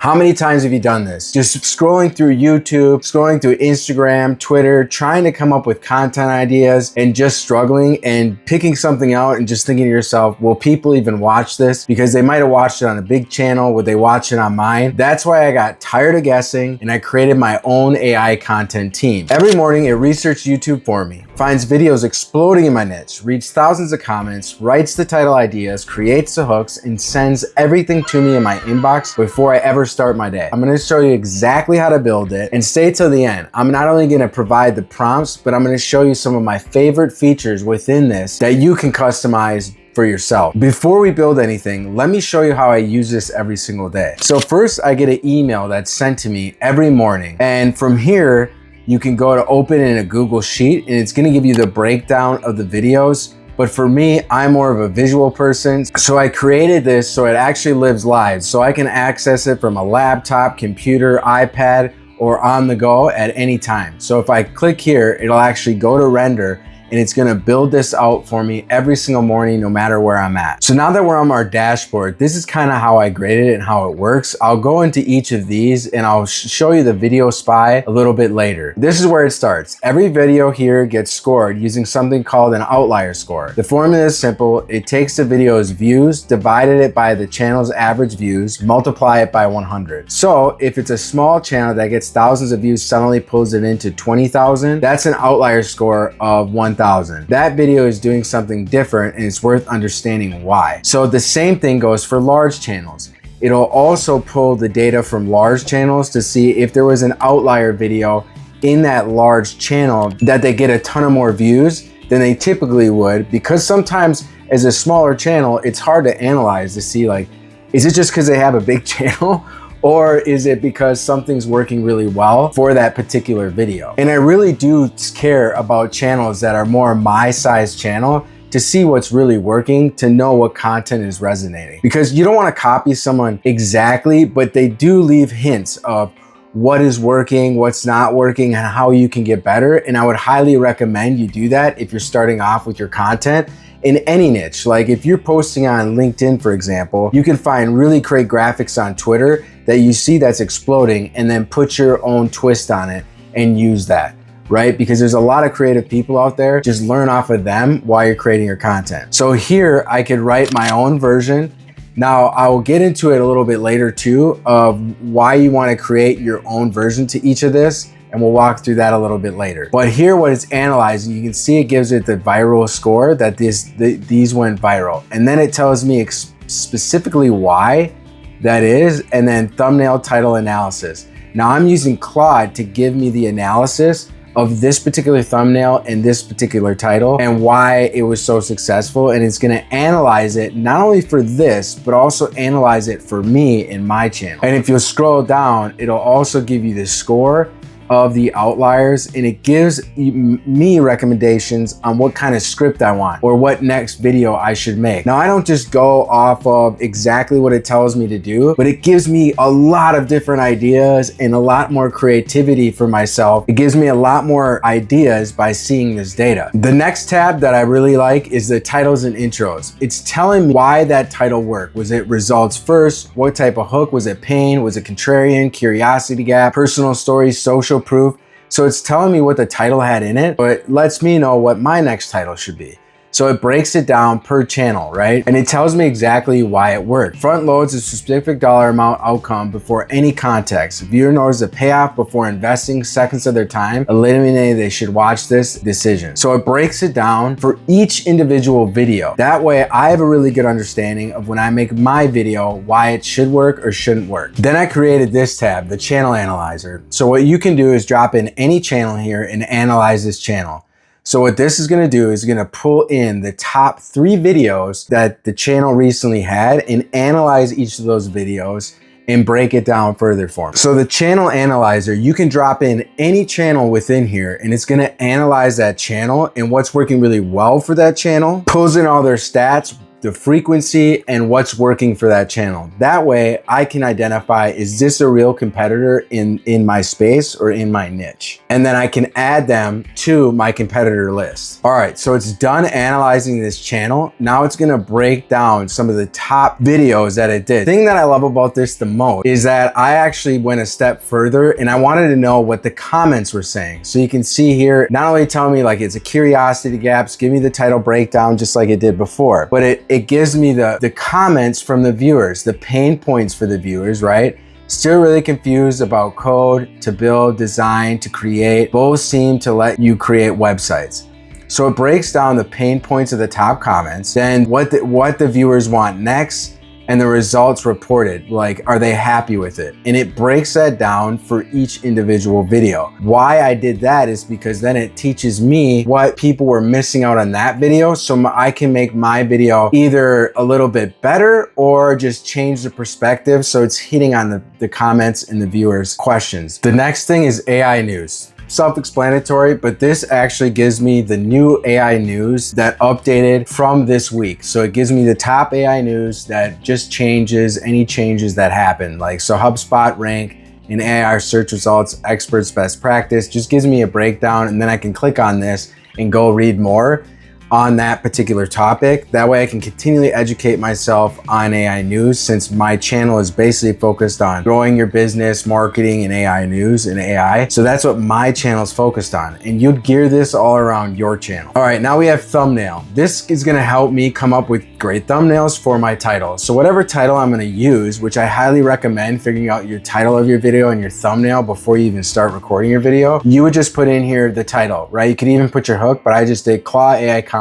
How many times have you done this? Just scrolling through YouTube, scrolling through Instagram, Twitter, trying to come up with content ideas and just struggling and picking something out and just thinking to yourself, will people even watch this? Because they might have watched it on a big channel. Would they watch it on mine? That's why I got tired of guessing and I created my own AI content team. Every morning it researches YouTube for me, finds videos exploding in my niche, reads thousands of comments, writes the title ideas, creates the hooks, and sends everything to me in my inbox before I ever start my day. I'm gonna show you exactly how to build it, and stay till the end. I'm not only gonna provide the prompts, but I'm gonna show you some of my favorite features within this that you can customize for yourself. Before we build anything, let me show you how I use this every single day. So first, I get an email that's sent to me every morning, and from here, you can go to open in a Google Sheet, and it's gonna give you the breakdown of the videos. But for me, I'm more of a visual person. So I created this so it actually lives live. So I can access it from a laptop, computer, iPad, or on the go at any time. So if I click here, it'll actually go to render and it's gonna build this out for me every single morning, no matter where I'm at. So now that we're on our dashboard, this is kind of how I graded it and how it works. I'll go into each of these and I'll show you the video spy a little bit later. This is where it starts. Every video here gets scored using something called an outlier score. The formula is simple. It takes the video's views, divided it by the channel's average views, multiply it by 100. So if it's a small channel that gets thousands of views, suddenly pulls it into 20,000, that's an outlier score of 1,000. That video is doing something different and it's worth understanding why. So the same thing goes for large channels. It'll also pull the data from large channels to see if there was an outlier video in that large channel that they get a ton of more views than they typically would, because sometimes as a smaller channel, it's hard to analyze to see, like, is it just because they have a big channel? Or is it because something's working really well for that particular video? And I really do care about channels that are more my size channel to see what's really working, to know what content is resonating. Because you don't want to copy someone exactly, but they do leave hints of what is working, what's not working, and how you can get better. And I would highly recommend you do that if you're starting off with your content in any niche. Like if you're posting on LinkedIn, for example, you can find really great graphics on Twitter that you see that's exploding, and then put your own twist on it and use that, right? Because there's a lot of creative people out there. Just learn off of them while you're creating your content. So here I could write my own version. Now I will get into it a little bit later too, of why you want to create your own version to each of this. And we'll walk through that a little bit later. But here, what it's analyzing, you can see it gives it the viral score that these went viral. And then it tells me specifically why that is, and then thumbnail title analysis. Now I'm using Claude to give me the analysis of this particular thumbnail and this particular title and why it was so successful. And it's gonna analyze it not only for this, but also analyze it for me in my channel. And if you'll scroll down, it'll also give you the score of the outliers, and it gives me recommendations on what kind of script I want or what next video I should make. Now, I don't just go off of exactly what it tells me to do, but it gives me a lot of different ideas and a lot more creativity for myself. It gives me a lot more ideas by seeing this data. The next tab that I really like is the titles and intros. It's telling me why that title worked. Was it results first? What type of hook? Was it pain? Was it contrarian, curiosity gap, personal story, social proof? So it's telling me what the title had in it, but it lets me know what my next title should be. So it breaks it down per channel, right? And it tells me exactly why it worked. Front loads a specific dollar amount outcome before any context. Viewer knows the payoff before investing seconds of their time, eliminating they should watch this decision. So it breaks it down for each individual video. That way I have a really good understanding of when I make my video, why it should work or shouldn't work. Then I created this tab, the channel analyzer. So what you can do is drop in any channel here and analyze this channel. So what this is gonna do is gonna pull in the top 3 videos that the channel recently had and analyze each of those videos and break it down further for me. So the channel analyzer, you can drop in any channel within here and it's gonna analyze that channel and what's working really well for that channel, pulls in all their stats, the frequency, and what's working for that channel. That way I can identify, is this a real competitor in my space or in my niche? And then I can add them to my competitor list. All right, so it's done analyzing this channel. Now it's gonna break down some of the top videos that it did. The thing that I love about this the most is that I actually went a step further and I wanted to know what the comments were saying. So you can see here, not only tell me like it's a curiosity gaps, give me the title breakdown just like it did before, but it gives me the comments from the viewers, the pain points for the viewers, right? Still really confused about code, to build, design, to create. Both seem to let you create websites. So it breaks down the pain points of the top comments, then what the viewers want next, and the results reported, like, are they happy with it? And it breaks that down for each individual video. Why I did that is because then it teaches me what people were missing out on that video, so I can make my video either a little bit better or just change the perspective so it's hitting on the comments and the viewers' questions. The next thing is AI news. Self-explanatory, but this actually gives me the new AI news that updated from this week. So it gives me the top AI news that just changes any changes that happen. Like, so HubSpot rank in AI search results, experts best practice, just gives me a breakdown, and then I can click on this and go read more on that particular topic. That way I can continually educate myself on AI news, since my channel is basically focused on growing your business, marketing, and AI news and AI. So that's what my channel is focused on. And you'd gear this all around your channel. All right, now we have thumbnail. This is gonna help me come up with great thumbnails for my title. So whatever title I'm gonna use, which I highly recommend figuring out your title of your video and your thumbnail before you even start recording your video, you would just put in here the title, right? You could even put your hook, but I just did Claude AI content.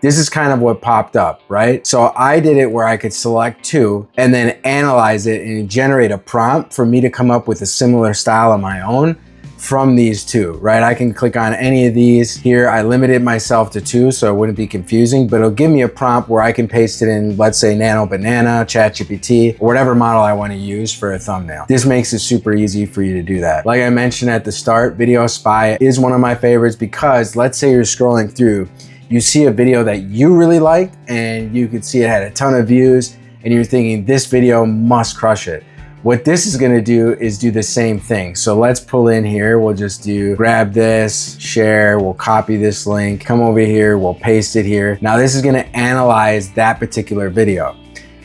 This is kind of what popped up, right? So I did it where I could select two and then analyze it and generate a prompt for me to come up with a similar style of my own from these two, right? I can click on any of these here. I limited myself to two so it wouldn't be confusing, but it'll give me a prompt where I can paste it in, let's say Nano Banana, ChatGPT, or whatever model I want to use for a thumbnail. This makes it super easy for you to do that. Like I mentioned at the start, Video Spy is one of my favorites because let's say you're scrolling through, you see a video that you really liked and you could see it had a ton of views and you're thinking this video must crush it. What this is gonna do is do the same thing. So let's pull in here. We'll just grab this, share, we'll copy this link, come over here, we'll paste it here. Now this is gonna analyze that particular video.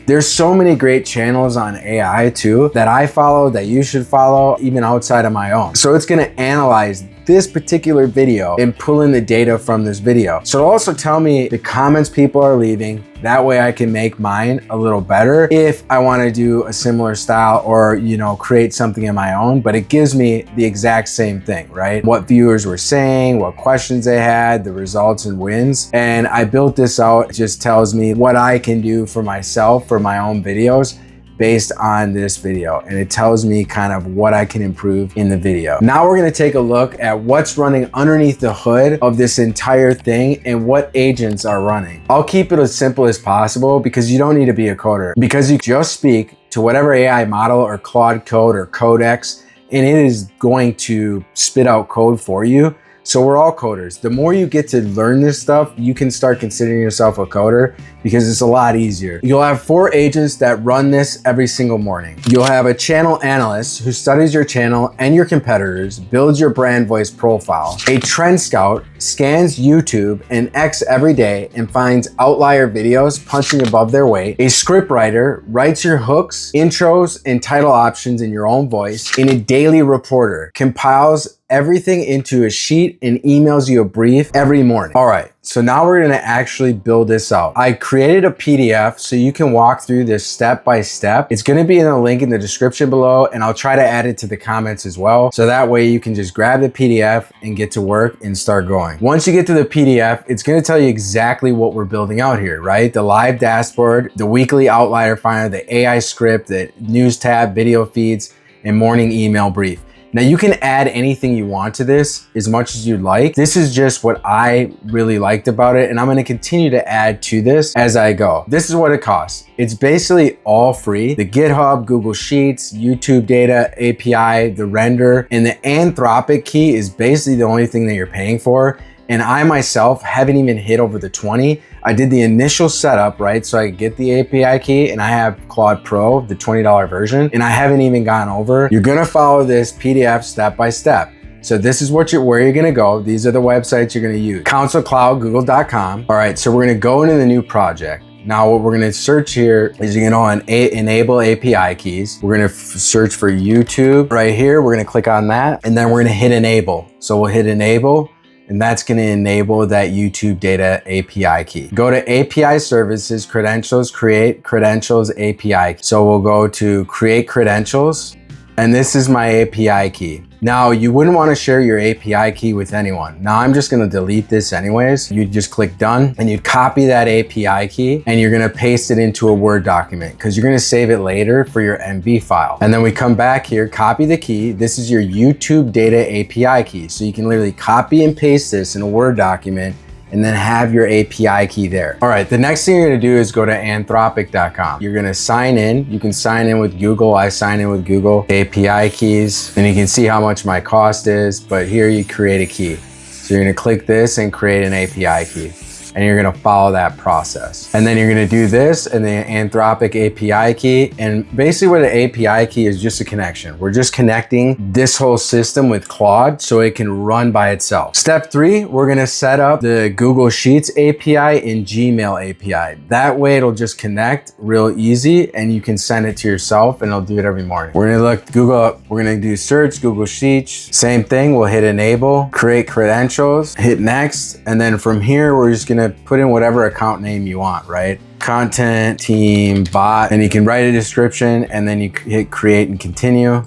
There's so many great channels on AI too that I follow, that you should follow, even outside of my own. So it's gonna analyze this particular video and pull in the data from this video. So it'll also tell me the comments people are leaving. That way I can make mine a little better if I wanna do a similar style or, you know, create something of my own, but it gives me the exact same thing, right? What viewers were saying, what questions they had, the results and wins. And I built this out. It just tells me what I can do for myself, for my own videos, based on this video, and it tells me kind of what I can improve in the video. Now we're gonna take a look at what's running underneath the hood of this entire thing and what agents are running. I'll keep it as simple as possible because you don't need to be a coder, because you just speak to whatever AI model or Claude Code or Codex, and it is going to spit out code for you. So we're all coders. The more you get to learn this stuff, you can start considering yourself a coder because it's a lot easier. You'll have 4 agents that run this every single morning. You'll have a channel analyst who studies your channel and your competitors, builds your brand voice profile. A trend scout scans YouTube and X every day and finds outlier videos punching above their weight. A script writer writes your hooks, intros, and title options in your own voice. And a daily reporter compiles everything into a sheet and emails you a brief every morning. All right, so now we're gonna actually build this out. I created a PDF so you can walk through this step by step. It's gonna be in a link in the description below, and I'll try to add it to the comments as well. So that way you can just grab the PDF and get to work and start going. Once you get to the PDF, it's gonna tell you exactly what we're building out here, right? The live dashboard, the weekly outlier finder, the AI script, the news tab, video feeds, and morning email brief. Now you can add anything you want to this as much as you'd like. This is just what I really liked about it, and I'm gonna continue to add to this as I go. This is what it costs. It's basically all free. The GitHub, Google Sheets, YouTube data, API, the render, and the Anthropic key is basically the only thing that you're paying for. And I myself haven't even hit over the 20. I did the initial setup, right? So I could get the API key, and I have Claude Pro, the $20 version, and I haven't even gone over. You're gonna follow this PDF step by step. So this is where you're gonna go. These are the websites you're gonna use. counselcloudgoogle.com. All right, so we're gonna go into the new project. Now what we're gonna search here is you're gonna enable API keys. We're gonna search for YouTube right here. We're gonna click on that, and then we're gonna hit enable. So we'll hit enable, and that's gonna enable that YouTube data API key. Go to API services, credentials, create credentials API. So we'll go to create credentials, and this is my API key. Now you wouldn't want to share your API key with anyone. Now I'm just going to delete this anyways. You just click done, and you copy that API key, and you're going to paste it into a Word document because you're going to save it later for your MB file. And then we come back here, copy the key. This is your YouTube data API key. So you can literally copy and paste this in a Word document and then have your API key there. All right, the next thing you're gonna do is go to anthropic.com. You're gonna sign in. You can sign in with Google. I sign in with Google. API keys, and you can see how much my cost is, but here you create a key. So you're gonna click this and create an API key, and you're gonna follow that process. And then you're gonna do this and the Anthropic API key. And basically what an API key is, just a connection. We're just connecting this whole system with Claude so it can run by itself. Step 3, we're gonna set up the Google Sheets API and Gmail API. That way it'll just connect real easy, and you can send it to yourself, and it'll do it every morning. We're gonna look Google up. We're gonna do search Google Sheets. Same thing, we'll hit enable, create credentials, hit next. And then from here, we're just gonna put in whatever account name you want, right? Content, team, bot, and you can write a description, and then you hit create and continue.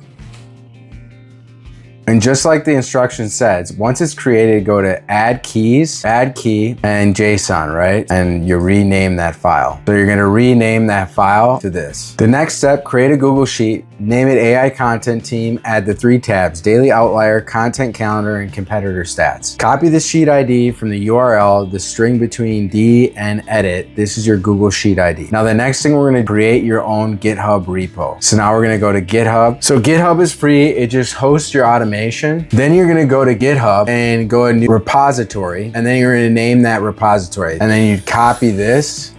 And just like the instruction says, once it's created, go to add keys, add key, and JSON, right? And you rename that file. So you're gonna rename that file to this. The next step, create a Google Sheet, name it AI Content Team, add the 3 tabs, Daily Outlier, Content Calendar, and Competitor Stats. Copy the sheet ID from the URL, the string between D and edit. This is your Google Sheet ID. Now the next thing, we're gonna create your own GitHub repo. So now we're gonna go to GitHub. So GitHub is free, it just hosts your automation. Then you're gonna go to GitHub and go to new repository, and then you're gonna name that repository. And then you copy this.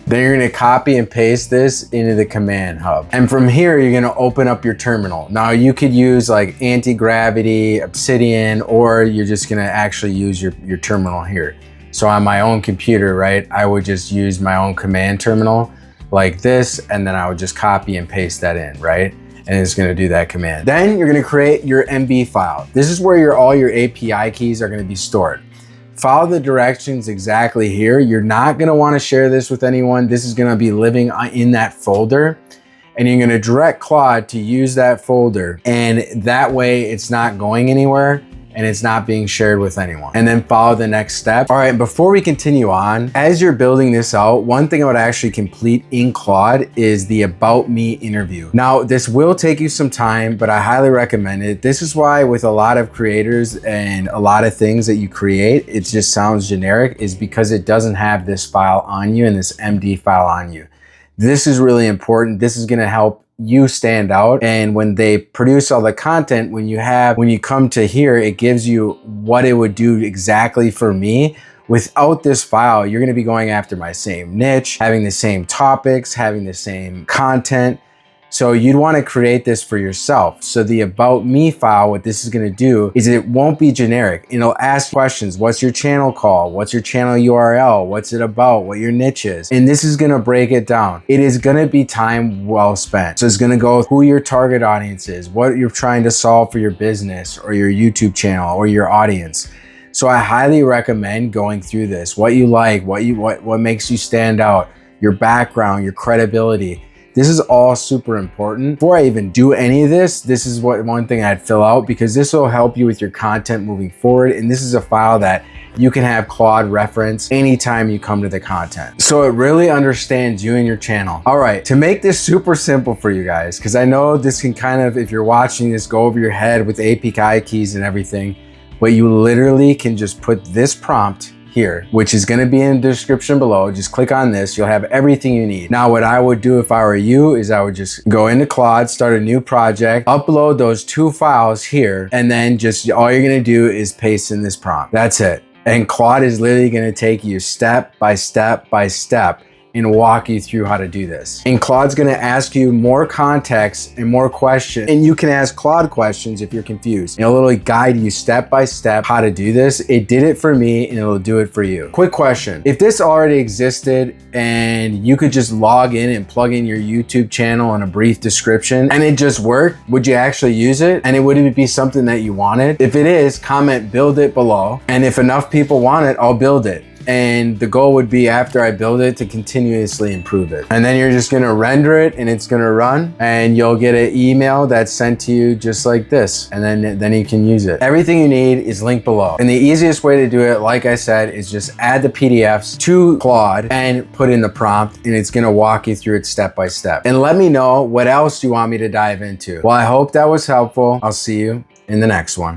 Then you're gonna copy and paste this into the command hub. And from here, you're gonna open up your terminal. Now you could use like anti-gravity, Obsidian, or you're just gonna actually use your terminal here. So on my own computer, right, I would just use my own command terminal like this, and then I would just copy and paste that in, right? And it's gonna do that command. Then you're gonna create your MB file. This is where all your API keys are gonna be stored. Follow the directions exactly here. You're not gonna wanna share this with anyone. This is gonna be living in that folder, and you're gonna direct Claude to use that folder. And that way it's not going anywhere, and it's not being shared with anyone. And then follow the next step. All right, before we continue on, as you're building this out, one thing I would actually complete in Claude is the About Me interview. Now, this will take you some time, but I highly recommend it. This is why with a lot of creators and a lot of things that you create, it just sounds generic, is because it doesn't have this file on you and this MD file on you. This is really important. This is gonna help you stand out. And when they produce all the content, when you come to here, it gives you what it would do exactly for me. Without this file, you're gonna be going after my same niche, having the same topics, having the same content. So you'd wanna create this for yourself. So the About Me file, what this is gonna do is it won't be generic. It'll ask questions. What's your channel called? What's your channel URL? What's it about? What your niche is? And this is gonna break it down. It is gonna be time well spent. So it's gonna go who your target audience is, what you're trying to solve for your business or your YouTube channel or your audience. So I highly recommend going through this. What you like, what makes you stand out, your background, your credibility. This is all super important. Before I even do any of this, this is one thing I'd fill out, because this will help you with your content moving forward. And this is a file that you can have Claude reference anytime you come to the content. So it really understands you and your channel. All right, to make this super simple for you guys, because I know this can kind of, if you're watching this, go over your head with API keys and everything, but you literally can just put this prompt here, which is going to be in the description below. Just click on this. You'll have everything you need. Now, what I would do if I were you is I would just go into Claude, start a new project, upload those 2 files here, and then just all you're going to do is paste in this prompt. That's it. And Claude is literally gonna take you step by step by step and walk you through how to do this. And Claude's gonna ask you more context and more questions. And you can ask Claude questions if you're confused. It'll literally guide you step by step how to do this. It did it for me and it'll do it for you. Quick question. If this already existed and you could just log in and plug in your YouTube channel and a brief description and it just worked, would you actually use it? And would it be something that you wanted? If it is, comment build it below. And if enough people want it, I'll build it. And the goal would be after I build it to continuously improve it. And then you're just gonna render it and it's gonna run and you'll get an email that's sent to you just like this. And then you can use it. Everything you need is linked below. And the easiest way to do it, like I said, is just add the PDFs to Claude and put in the prompt and it's gonna walk you through it step by step. And let me know what else you want me to dive into. Well, I hope that was helpful. I'll see you in the next one.